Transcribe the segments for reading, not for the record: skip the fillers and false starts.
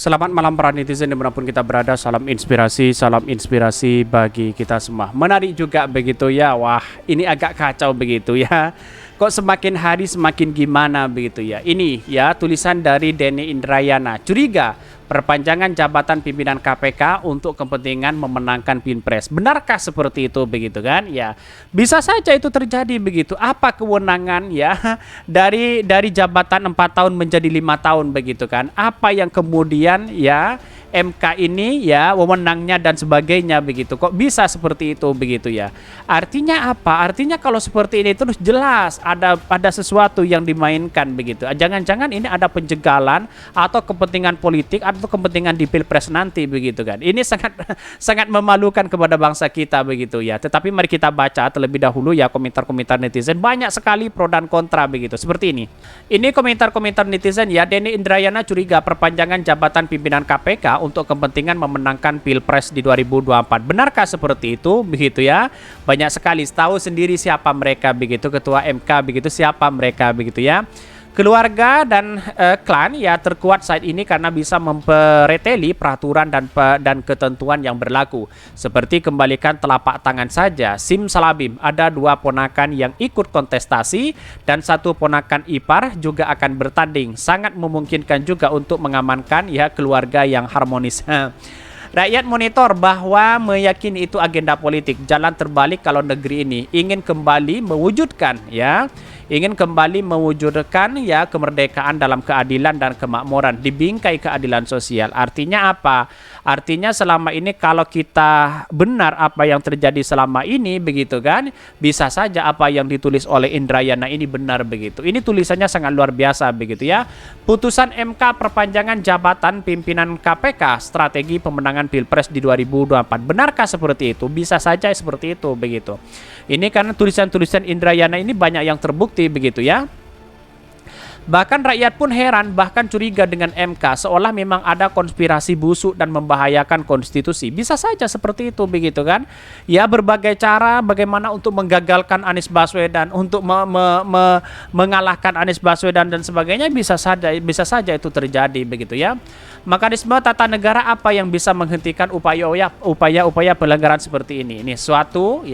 Selamat malam para netizen dimanapun kita berada. Salam inspirasi bagi kita semua. Menarik juga begitu ya. Wah, ini agak kacau begitu ya. Kok semakin hari semakin gimana begitu ya. Ini ya tulisan dari Denny Indrayana. Curiga perpanjangan jabatan pimpinan KPK untuk kepentingan memenangkan Pilpres. Benarkah seperti itu begitu kan? Ya, bisa saja itu terjadi begitu. Apa kewenangan ya dari jabatan 4 tahun menjadi 5 tahun begitu kan? Apa yang kemudian ya MK ini ya wewenangnya dan sebagainya begitu. Kok bisa seperti itu begitu ya? Artinya apa? Artinya kalau seperti ini terus jelas ada sesuatu yang dimainkan begitu. Jangan-jangan ini ada penjagalan atau kepentingan politik atau kepentingan di Pilpres nanti begitu kan. Ini sangat sangat memalukan kepada bangsa kita begitu ya. Tetapi mari kita baca terlebih dahulu ya komentar-komentar netizen. Banyak sekali pro dan kontra begitu. Seperti ini. Ini komentar-komentar netizen ya. Denny Indrayana curiga perpanjangan jabatan pimpinan KPK untuk kepentingan memenangkan Pilpres di 2024. Benarkah seperti itu begitu ya? Banyak sekali tahu sendiri siapa mereka begitu, ketua MK begitu, siapa mereka begitu ya. Keluarga dan klan ya terkuat saat ini karena bisa mempereteli peraturan dan ketentuan yang berlaku. Seperti kembalikan telapak tangan saja. Simsalabim, ada 2 ponakan yang ikut kontestasi dan 1 ponakan ipar juga akan bertanding. Sangat memungkinkan juga untuk mengamankan ya keluarga yang harmonis. Rakyat monitor bahwa meyakini itu agenda politik. Jalan terbalik kalau negeri ini ingin kembali mewujudkan kemerdekaan dalam keadilan dan kemakmuran, dibingkai keadilan sosial. Artinya apa? Artinya selama ini kalau kita benar apa yang terjadi selama ini begitu kan, bisa saja apa yang ditulis oleh Indrayana ini benar begitu. Ini tulisannya sangat luar biasa begitu ya. Putusan MK perpanjangan jabatan pimpinan KPK, strategi pemenangan Pilpres di 2024. Benarkah seperti itu? Bisa saja seperti itu begitu. Ini karena tulisan-tulisan Indrayana ini banyak yang terbukti begitu ya. Bahkan rakyat pun heran, bahkan curiga dengan MK seolah memang ada konspirasi busuk dan membahayakan konstitusi. Bisa saja seperti itu begitu kan. Ya berbagai cara bagaimana untuk menggagalkan Anies Baswedan, untuk mengalahkan Anies Baswedan dan sebagainya, bisa saja itu terjadi begitu ya. Mekanisme tata negara apa yang bisa menghentikan upaya pelanggaran seperti ini? Ini suatu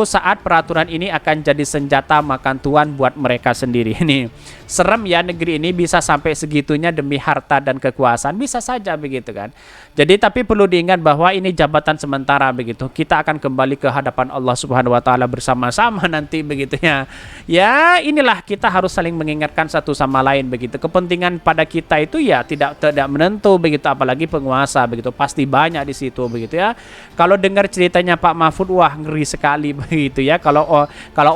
saat peraturan ini akan jadi senjata makan tuan buat mereka sendiri. Ini serem ya, negeri ini bisa sampai segitunya demi harta dan kekuasaan. Bisa saja begitu kan. Jadi tapi perlu diingat bahwa ini jabatan sementara begitu. Kita akan kembali ke hadapan Allah Subhanahu wa taala bersama-sama nanti begitu ya. Ya, inilah kita harus saling mengingatkan satu sama lain begitu. Kepentingan pada kita itu ya tidak menentu begitu, apalagi penguasa begitu. Pasti banyak di situ begitu ya. Kalau dengar ceritanya Pak Mahfud, wah ngeri sekali begitu ya. Kalau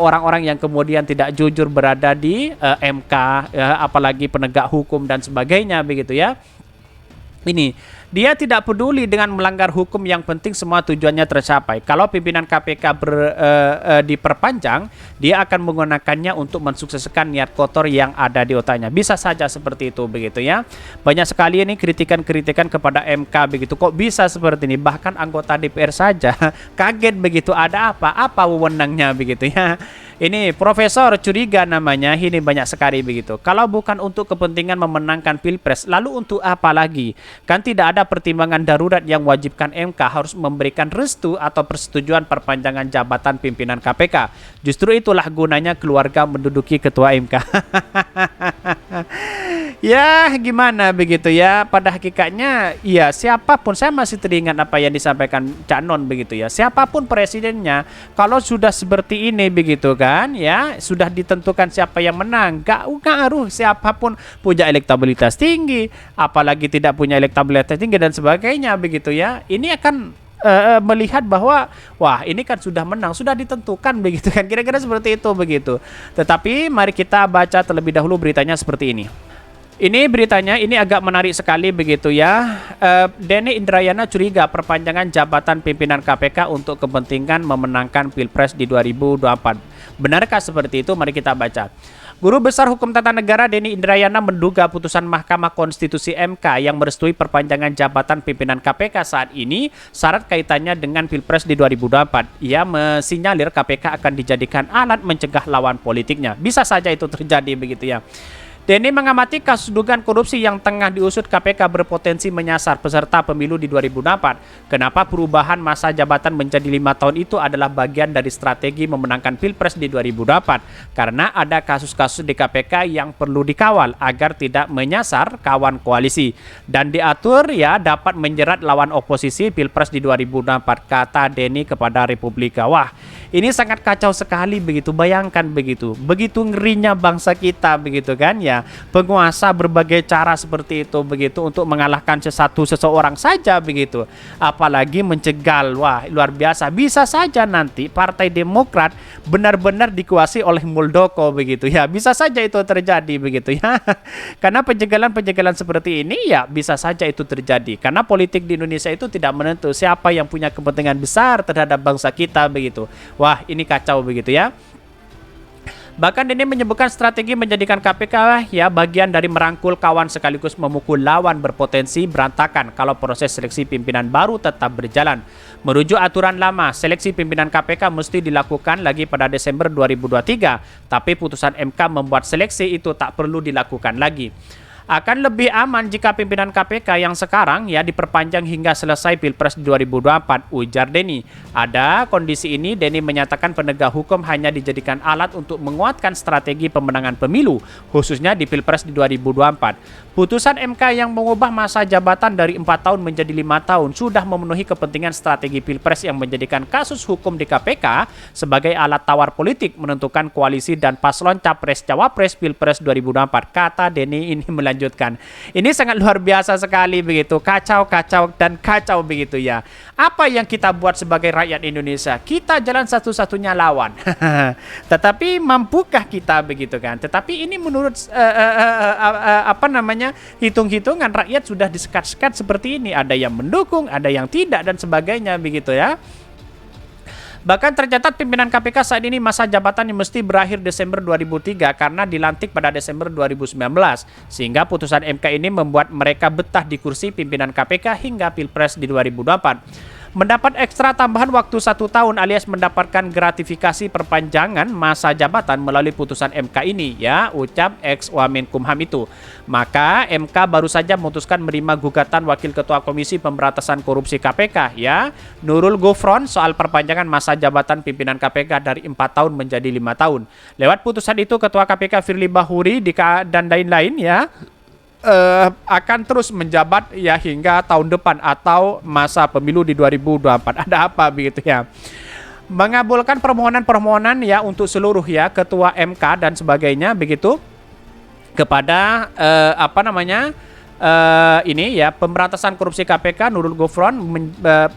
orang-orang yang kemudian tidak jujur berada di MK ya, apalagi penegak hukum dan sebagainya begitu ya. Ini dia tidak peduli dengan melanggar hukum, yang penting semua tujuannya tercapai. Kalau pimpinan KPK diperpanjang, dia akan menggunakannya untuk mensukseskan niat kotor yang ada di otaknya. Bisa saja seperti itu begitu ya. Banyak sekali ini kritikan-kritikan kepada MK begitu. Kok bisa seperti ini? Bahkan anggota DPR saja kaget begitu. Ada apa wewenangnya begitu ya. Ini profesor curiga namanya, ini banyak sekali begitu. Kalau bukan untuk kepentingan memenangkan Pilpres, lalu untuk apa lagi? Kan tidak ada pertimbangan darurat yang wajibkan MK harus memberikan restu atau persetujuan perpanjangan jabatan pimpinan KPK. Justru itulah gunanya keluarga menduduki ketua MK. Ya gimana begitu ya, pada hakikatnya ya siapapun, saya masih teringat apa yang disampaikan Cak Non begitu ya, siapapun presidennya kalau sudah seperti ini begitu kan ya, sudah ditentukan siapa yang menang, gak ngaruh siapapun punya elektabilitas tinggi, apalagi tidak punya elektabilitas tinggi dan sebagainya begitu ya. Ini akan melihat bahwa wah ini kan sudah menang, sudah ditentukan begitu kan, kira-kira seperti itu begitu. Tetapi mari kita baca terlebih dahulu beritanya seperti ini. Ini beritanya ini agak menarik sekali begitu ya. Denny Indrayana curiga perpanjangan jabatan pimpinan KPK untuk kepentingan memenangkan Pilpres di 2024. Benarkah seperti itu? Mari kita baca. Guru Besar Hukum Tata Negara Denny Indrayana menduga putusan Mahkamah Konstitusi MK yang merestui perpanjangan jabatan pimpinan KPK saat ini syarat kaitannya dengan Pilpres di 2024. Ia mensinyalir KPK akan dijadikan alat mencegah lawan politiknya. Bisa saja itu terjadi begitu ya. Denny mengamati kasus dugaan korupsi yang tengah diusut KPK berpotensi menyasar peserta pemilu di 2024. Kenapa perubahan masa jabatan menjadi 5 tahun itu adalah bagian dari strategi memenangkan Pilpres di 2024. Karena ada kasus-kasus di KPK yang perlu dikawal agar tidak menyasar kawan koalisi. Dan diatur ya dapat menjerat lawan oposisi Pilpres di 2024, kata Denny kepada Republika. Wah, ini sangat kacau sekali begitu. Bayangkan begitu. Begitu ngerinya bangsa kita begitu kan ya. Penguasa berbagai cara seperti itu begitu untuk mengalahkan seseorang saja begitu, apalagi mencegal. Wah, luar biasa. Bisa saja nanti Partai Demokrat benar-benar dikuasai oleh Muldoko begitu ya, bisa saja itu terjadi begitu ya. Karena pencegalan-pencegalan seperti ini ya bisa saja itu terjadi, karena politik di Indonesia itu tidak menentu siapa yang punya kepentingan besar terhadap bangsa kita begitu. Wah, ini kacau begitu ya. Bahkan Denny menyebutkan strategi menjadikan KPK ya bagian dari merangkul kawan sekaligus memukul lawan berpotensi berantakan kalau proses seleksi pimpinan baru tetap berjalan. Merujuk aturan lama, seleksi pimpinan KPK mesti dilakukan lagi pada Desember 2023, tapi putusan MK membuat seleksi itu tak perlu dilakukan lagi. Akan lebih aman jika pimpinan KPK yang sekarang ya diperpanjang hingga selesai Pilpres 2024, ujar Denny. Ada kondisi ini, Denny menyatakan penegak hukum hanya dijadikan alat untuk menguatkan strategi pemenangan pemilu, khususnya di Pilpres di 2024. Putusan MK yang mengubah masa jabatan dari 4 tahun menjadi 5 tahun sudah memenuhi kepentingan strategi Pilpres yang menjadikan kasus hukum di KPK sebagai alat tawar politik menentukan koalisi dan paslon Capres-Cawapres Pilpres 2024, kata Denny ini melanjutkan. Ini sangat luar biasa sekali begitu, kacau dan kacau begitu ya. Apa yang kita buat sebagai rakyat Indonesia? Kita jalan satu-satunya lawan. Tetapi mampukah kita begitu kan? Tetapi ini menurut hitung-hitungan rakyat sudah disekat-sekat seperti ini. Ada yang mendukung, ada yang tidak dan sebagainya begitu ya. Bahkan tercatat pimpinan KPK saat ini masa jabatannya mesti berakhir Desember 2003 karena dilantik pada Desember 2019. Sehingga putusan MK ini membuat mereka betah di kursi pimpinan KPK hingga Pilpres di 2024. Mendapat ekstra tambahan waktu 1 tahun alias mendapatkan gratifikasi perpanjangan masa jabatan melalui putusan MK ini ya, ucap ex-Wamenkumham itu. Maka MK baru saja memutuskan menerima gugatan Wakil Ketua Komisi Pemberantasan Korupsi KPK ya, Nurul Gufron, soal perpanjangan masa jabatan pimpinan KPK dari 4 tahun menjadi 5 tahun. Lewat putusan itu Ketua KPK Firly Bahuri dan lain-lain ya akan terus menjabat ya hingga tahun depan atau masa pemilu di 2024. Ada apa begitu ya? Mengabulkan permohonan-permohonan ya untuk seluruh ya ketua MK dan sebagainya begitu kepada ini ya pemberantasan korupsi KPK Nurul Gufron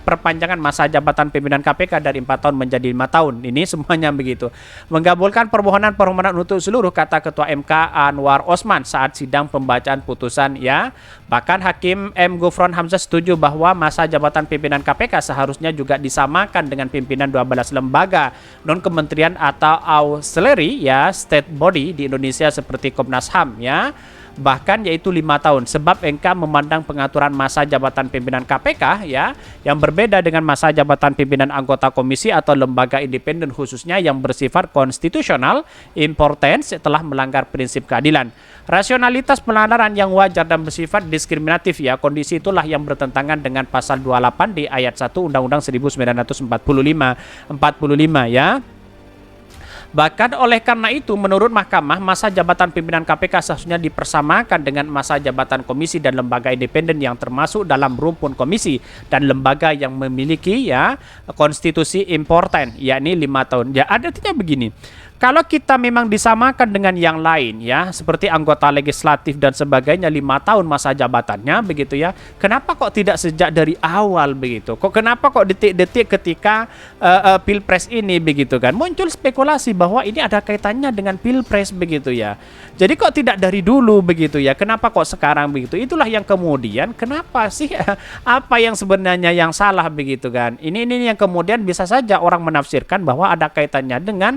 perpanjangan masa jabatan pimpinan KPK dari 4 tahun menjadi 5 tahun. Ini semuanya begitu. Menggabungkan permohonan untuk seluruh, kata Ketua MK Anwar Osman saat sidang pembacaan putusan ya. Bahkan Hakim M. Gufron Hamzah setuju bahwa masa jabatan pimpinan KPK seharusnya juga disamakan dengan pimpinan 12 lembaga non-kementerian atau auxiliary ya state body di Indonesia seperti Komnas HAM ya. Bahkan yaitu 5 tahun, sebab MK memandang pengaturan masa jabatan pimpinan KPK ya yang berbeda dengan masa jabatan pimpinan anggota komisi atau lembaga independen khususnya yang bersifat konstitusional important setelah melanggar prinsip keadilan. Rasionalitas pelanggaran yang wajar dan bersifat diskriminatif ya, kondisi itulah yang bertentangan dengan pasal 28 di ayat 1 Undang-Undang 1945 ya. Bahkan oleh karena itu menurut Mahkamah masa jabatan pimpinan KPK seharusnya dipersamakan dengan masa jabatan komisi dan lembaga independen yang termasuk dalam rumpun komisi dan lembaga yang memiliki ya konstitusi important yakni 5 tahun. Ya artinya begini. Kalau kita memang disamakan dengan yang lain ya, seperti anggota legislatif dan sebagainya 5 tahun masa jabatannya begitu ya, kenapa kok tidak sejak dari awal begitu? Kenapa kok detik-detik ketika Pilpres ini begitu kan? Muncul spekulasi bahwa ini ada kaitannya dengan Pilpres begitu ya. Jadi kok tidak dari dulu begitu ya? Kenapa kok sekarang begitu? Itulah yang kemudian kenapa sih apa yang sebenarnya yang salah begitu kan? Ini yang kemudian bisa saja orang menafsirkan bahwa ada kaitannya dengan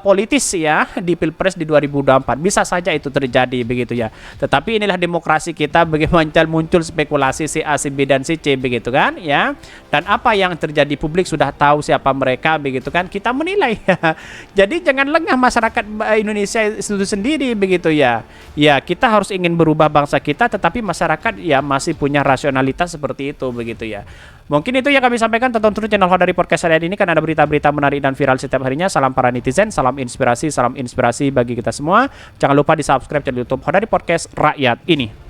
politis ya di Pilpres di 2024. Bisa saja itu terjadi begitu ya. Tetapi inilah demokrasi kita, bagaimana muncul spekulasi si A, si B dan si C begitu kan ya. Dan apa yang terjadi, publik sudah tahu siapa mereka begitu kan. Kita menilai ya. Jadi jangan lengah masyarakat Indonesia itu sendiri begitu ya. Ya, kita harus ingin berubah bangsa kita, tetapi masyarakat ya masih punya rasionalitas seperti itu begitu ya. Mungkin itu yang kami sampaikan. Tonton terus channel Hodari Podcast hari ini, kan ada berita-berita menarik dan viral setiap harinya. Salam para netizen, salam inspirasi bagi kita semua. Jangan lupa di subscribe channel YouTube Hodari Podcast Rakyat ini.